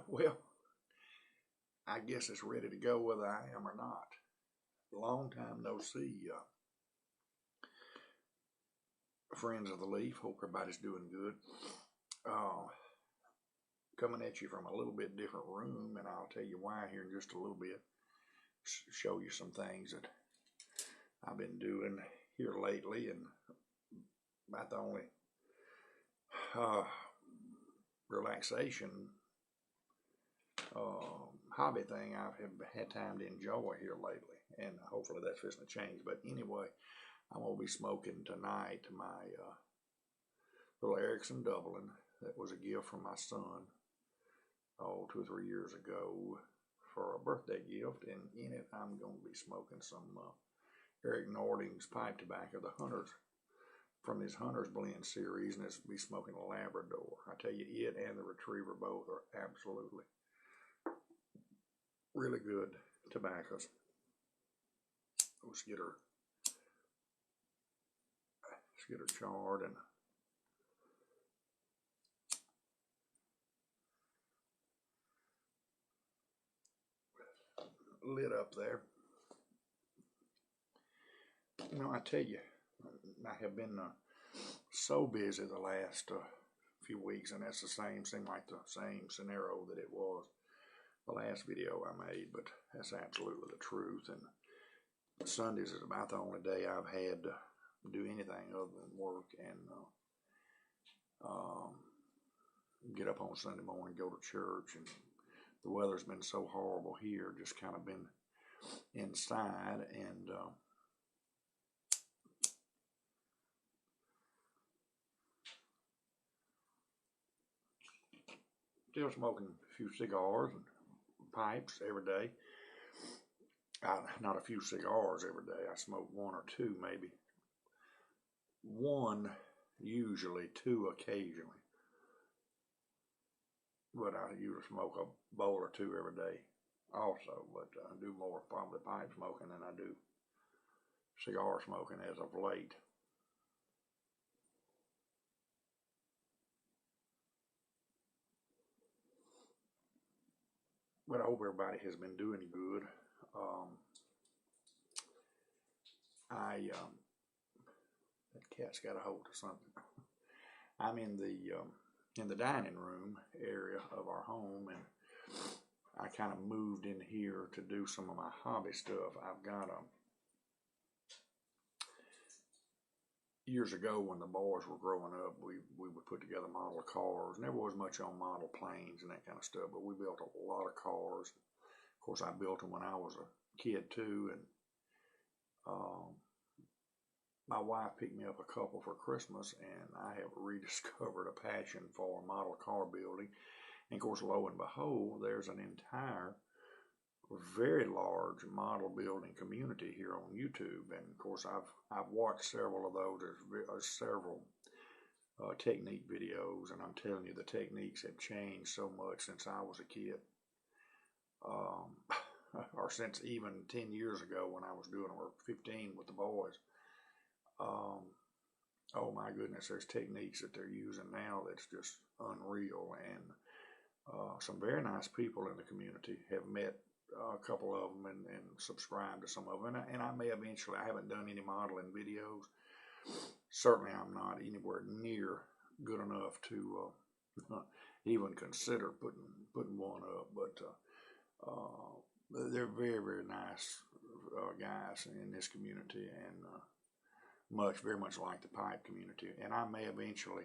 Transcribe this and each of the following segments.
Well, I guess it's ready to go whether I am or not. Long time no see, friends of the Leaf. Hope everybody's doing good. Uh, Coming at you from a little bit different room, and I'll tell you why here in just a little bit. Show you some things that I've been doing here lately, and about the only uh, relaxation hobby thing I've had time to enjoy here lately, and hopefully that's fixing to change. But anyway, I'm gonna be smoking tonight my little Erickson Dublin that was a gift from my son, 2 or 3 years ago for a birthday gift, and in it I'm gonna be smoking some Eric Nording's pipe tobacco, the Hunters from his Hunter's Blend series, and it's be smoking a Labrador. I tell you, it and the Retriever both are absolutely really good tobaccos. Let's get her charred and lit up there. You know, I tell you, I have been so busy the last few weeks, and that's seemed like the same scenario that it was the last video I made, but that's absolutely the truth. And Sundays is about the only day I've had to do anything other than work and get up on Sunday morning, go to church, and the weather's been so horrible here, just kind of been inside, and still smoking a few cigars and pipes every day. Not a few cigars every day. I smoke one or two, maybe. One, usually, two occasionally. But I usually smoke a bowl or two every day also. But I do more probably pipe smoking than I do cigar smoking as of late. But I hope everybody has been doing good. That cat's got a hold of something. I'm in the dining room area of our home, and I kind of moved in here to do some of my hobby stuff. I've got years ago when the boys were growing up, we would put together model cars. Never was much on model planes and that kind of stuff, but we built a lot of cars. Of course, I built them when I was a kid too, and my wife picked me up a couple for Christmas, and I have rediscovered a passion for model car building. And of course, lo and behold, there's an entire very large model building community here on YouTube. And of course, I've watched several of those. There's several technique videos, and I'm telling you, the techniques have changed so much since I was a kid, or since even 10 years ago when I was doing, or 15 with the boys. Oh my goodness, there's techniques that they're using now that's just unreal, and some very nice people in the community. Have met a couple of them and subscribed to some of them, and I may eventually. I haven't done any modeling videos. Certainly, I'm not anywhere near good enough to even consider putting one up, but they're very, very nice guys in this community, and very much like the pipe community. And I may eventually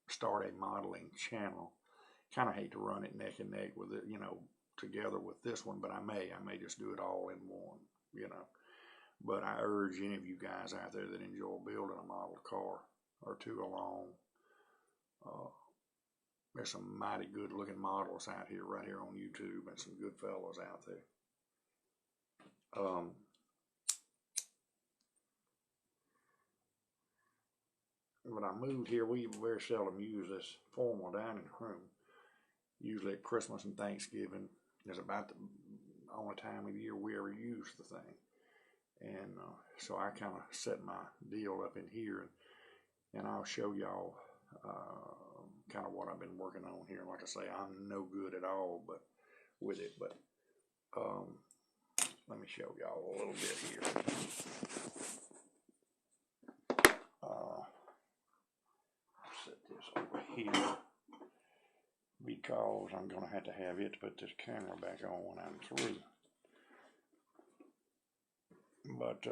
start a modeling channel. Kind of hate to run it neck and neck with it, together with this one, but I may just do it all in one, But I urge any of you guys out there that enjoy building a model car or two along. There's some mighty good looking models out here, right here on YouTube, and some good fellows out there. When I moved here, we very seldom use this formal dining room. Usually at Christmas and Thanksgiving is about the only time of year we ever use the thing. And so I kind of set my deal up in here, and I'll show y'all kind of what I've been working on here. Like I say, I'm no good at all, but with it. But let me show y'all a little bit here. Set this over here because I'm going to have it to put this camera back on when I'm through. But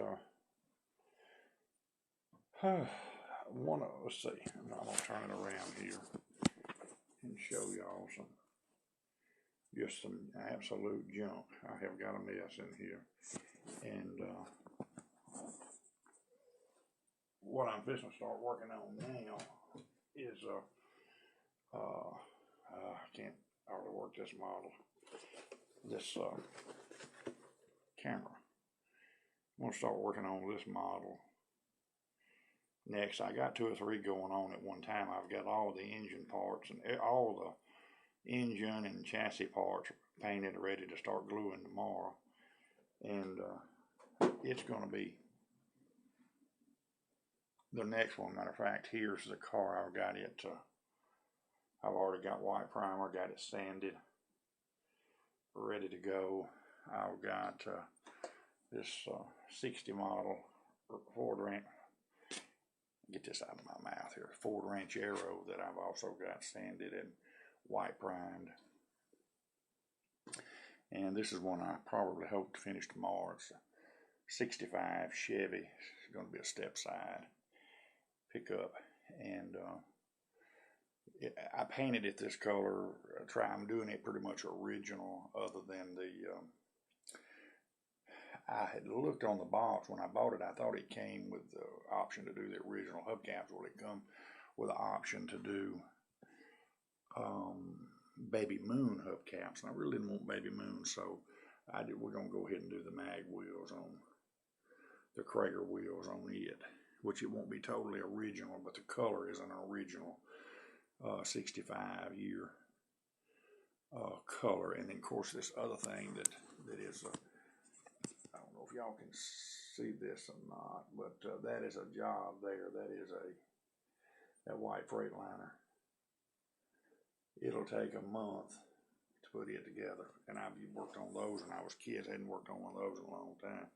let's see. I'm going to turn it around here and show y'all just some absolute junk. I have got a mess in here, and what I'm fixing to start working on now is I can't hardly work this model, this camera. I'm going to start working on this model next. I got 2 or 3 going on at one time. I've got all the engine parts and all the engine and chassis parts painted, ready to start gluing tomorrow. And it's going to be the next one. Matter of fact, here's the car. I've got it. I've already got white primer, got it sanded, ready to go. I've got this 60 model Ford Ranch. Get this out of my mouth here. Ford Ranchero that I've also got sanded and white primed. And this is one I probably hope to finish tomorrow. It's a 65 Chevy. It's going to be a step side pickup. And I painted it this color. I'm doing it pretty much original, other than the I had looked on the box when I bought it. I thought it came with the option to do the original hubcaps. Well, it come with the option to do Baby Moon hubcaps, and I really didn't want Baby Moon, so we're gonna go ahead and do the mag wheels on the Cragar wheels on it, which it won't be totally original, but the color is an original 65 year color. And then of course this other thing that is I don't know if y'all can see this or not, but that is a job there. That is that white Freightliner. It'll take a month to put it together, and I've worked on those when I was kids. I hadn't worked on one of those in a long time.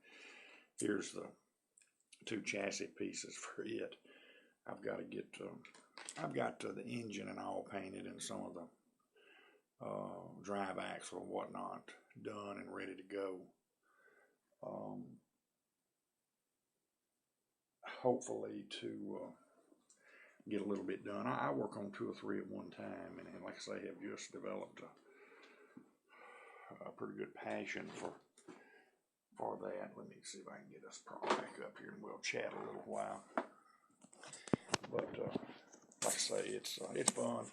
Here's the 2 chassis pieces for it. I've got to get I've got the engine and all painted, and some of the drive axle and whatnot done and ready to go. Hopefully to get a little bit done. I work on 2 or 3 at one time, and like I say, have just developed a pretty good passion for that. Let me see if I can get us back up here, and we'll chat a little while. But like I say, it's fun,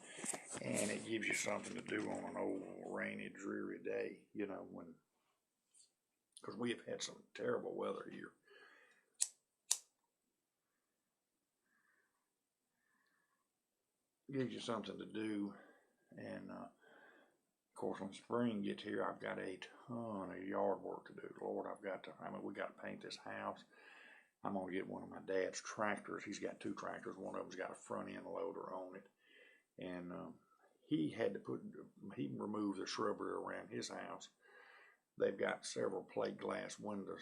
and it gives you something to do on an old rainy, dreary day. You know, because we have had some terrible weather here. Gives you something to do, and of course when spring gets here, I've got a ton of yard work to do. Lord, we got to paint this house. I'm going to get one of my dad's tractors. He's got 2 tractors. One of them's got a front end loader on it, and he removed the shrubbery around his house. They've got several plate glass windows.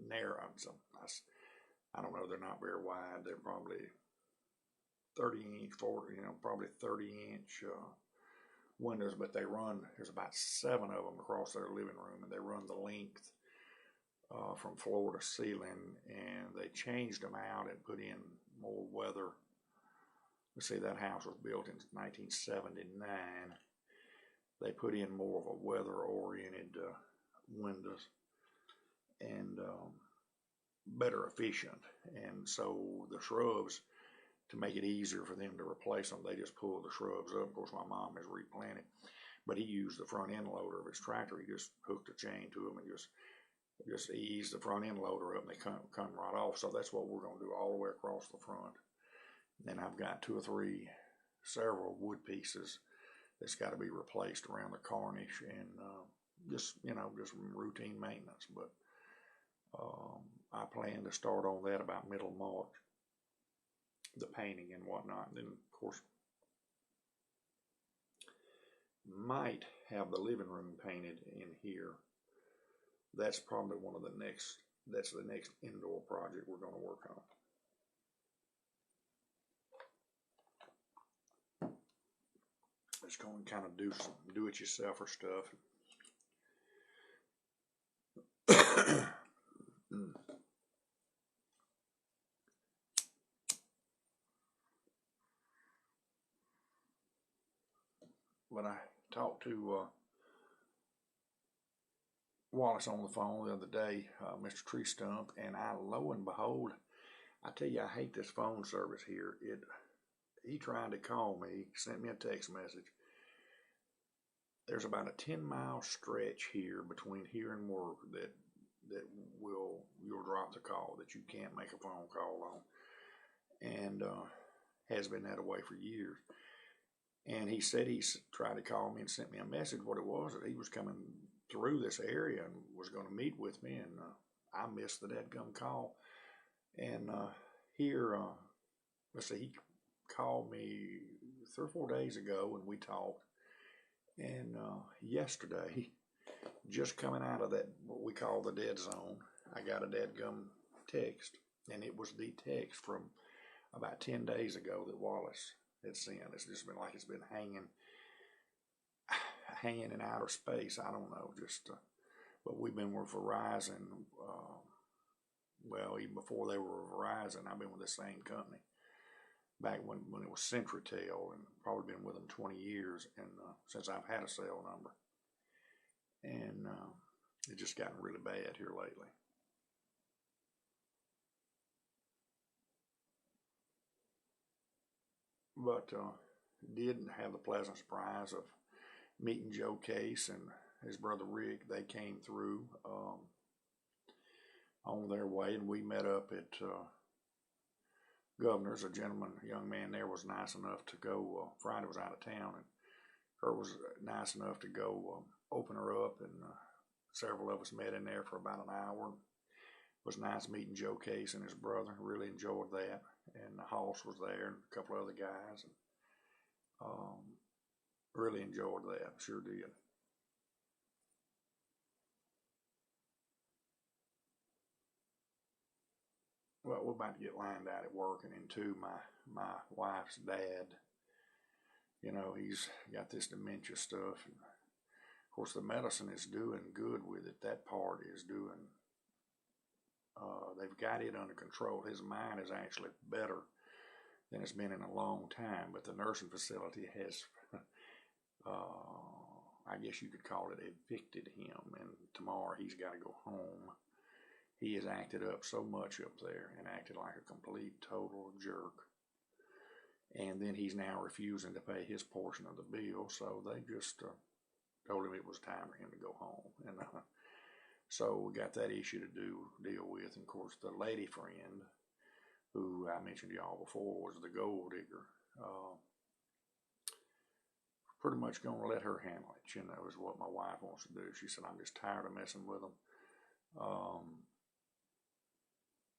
Narrow, I don't know, they're not very wide. They're probably 30-inch, 40, probably 30-inch windows, but they run, there's about 7 of them across their living room, and they run the length from floor to ceiling, and they changed them out and put in more weather. Let's see, that house was built in 1979. They put in more of a weather-oriented windows and better efficient, and so the shrubs, to make it easier for them to replace them, they just pull the shrubs up. Of course, my mom has replanted, but he used the front end loader of his tractor. He just hooked a chain to them and just eased the front end loader up, and they come right off. So that's what we're going to do all the way across the front. Then I've got 2 or 3, several wood pieces that's got to be replaced around the cornice, and just routine maintenance. But I plan to start on that about middle of March, the painting and whatnot. And then, of course, might have the living room painted in here. That's probably that's the next indoor project we're going to work on. It's going to kind of do some do-it-yourselfer stuff. But I talked to Wallace on the phone the other day, Mr. Tree Stump, and lo and behold, I tell you, I hate this phone service here. He tried to call me, sent me a text message. There's about a 10-mile stretch here between here and work that you'll drop the call, that you can't make a phone call on, and has been that way for years. And he said he tried to call me and sent me a message. What it was, that he was coming through this area and was going to meet with me, and I missed the dadgum call. And here, let's see, he called me 3 or 4 days ago, and we talked. And yesterday, just coming out of that, what we call the dead zone, I got a dadgum text, and it was the text from about 10 days ago that Wallace had sent. It's just been like it's been hanging in outer space. I don't know, but we've been with Verizon. Well, even before they were Verizon, I've been with the same company. Back when it was CenturyTel, and probably been with them 20 years, and since I've had a cell number. And it's just gotten really bad here lately. But did have the pleasant surprise of meeting Joe Case and his brother Rick. They came through on their way, and we met up at Governor's. A young man there was nice enough to go. Friday was out of town, and Kurt was nice enough to go open her up, and several of us met in there for about an hour. It was nice meeting Joe Case and his brother. Really enjoyed that. And Hoss was there, and a couple of other guys. And really enjoyed that. Sure did. Well, we're about to get lined out at work, and then too, my wife's dad, he's got this dementia stuff, and of course the medicine is doing good with it. That part is doing, they've got it under control. His mind is actually better than it's been in a long time, but the nursing facility has, I guess you could call it, evicted him, and tomorrow he's got to go home. He has acted up so much up there and acted like a complete, total jerk. And then he's now refusing to pay his portion of the bill, so they just told him it was time for him to go home. And so we got that issue to deal with. And of course, the lady friend, who I mentioned to y'all before, was the gold digger. Pretty much going to let her handle it, is what my wife wants to do. She said, I'm just tired of messing with him.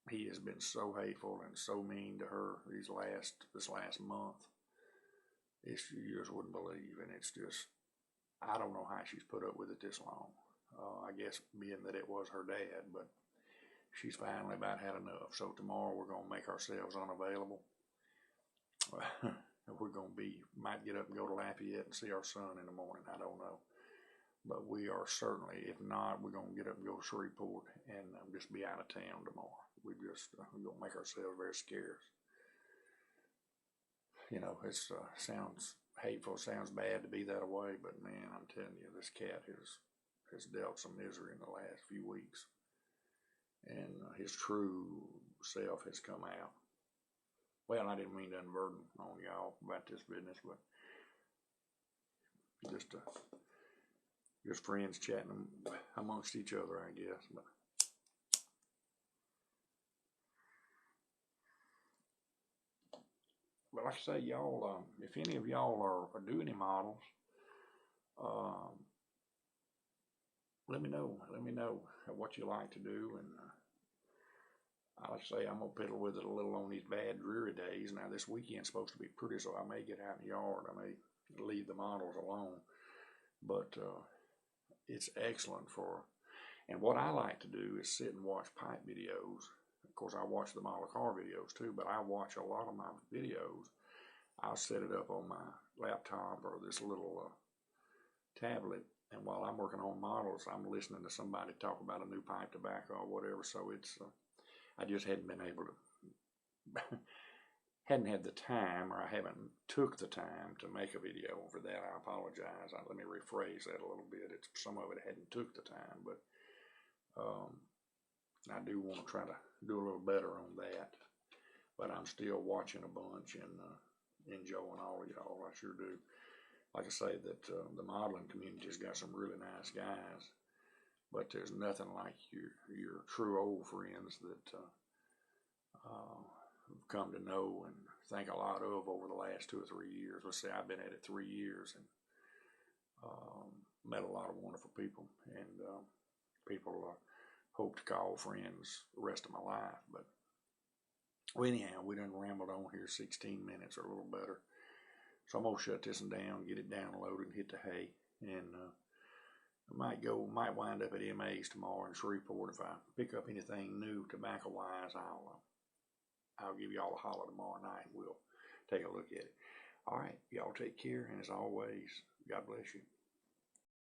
He has been so hateful and so mean to her this last month. You just wouldn't believe, and it's just, I don't know how she's put up with it this long. I guess being that it was her dad, but she's finally about had enough. So tomorrow we're going to make ourselves unavailable. Might get up and go to Lafayette and see our son in the morning. I don't know. But we are certainly, if not, we're going to get up and go to Shreveport and just be out of town tomorrow. We're going to make ourselves very scarce. It sounds hateful, sounds bad to be that way, but man, I'm telling you, this cat has dealt some misery in the last few weeks. And his true self has come out. Well, I didn't mean to unburden on y'all about this business, but just friends chatting amongst each other, I guess. But like I say, y'all, if any of y'all are doing any models, let me know. Let me know what you like to do, and like I say, I'm gonna piddle with it a little on these bad, dreary days. Now this weekend's supposed to be pretty, so I may get out in the yard. I may leave the models alone. but it's excellent for. And what I like to do is sit and watch pipe videos. Of course, I watch the model car videos too, but I watch a lot of my videos. I'll set it up on my laptop or this little tablet, and while I'm working on models, I'm listening to somebody talk about a new pipe tobacco or whatever. So it's I just hadn't been able to hadn't had the time, or I haven't took the time to make a video for that. I apologize. Let me rephrase that a little bit. It's some of it hadn't took the time, but I do want to try to do a little better on that. But I'm still watching a bunch and enjoying all of y'all. I sure do. Like I say, that the modeling community's got some really nice guys, but there's nothing like your true old friends that I've come to know and think a lot of over the last 2 or 3 years. Let's say I've been at it 3 years and met a lot of wonderful people, and people hope to call friends the rest of my life. But well, anyhow, we done rambled on here 16 minutes or a little better. So I'm going to shut this one down, get it downloaded, and hit the hay. And I might wind up at MA's tomorrow in Shreveport. If I pick up anything new tobacco-wise, I'll give y'all a holler tomorrow night, and we'll take a look at it. All right, y'all take care, and as always, God bless you.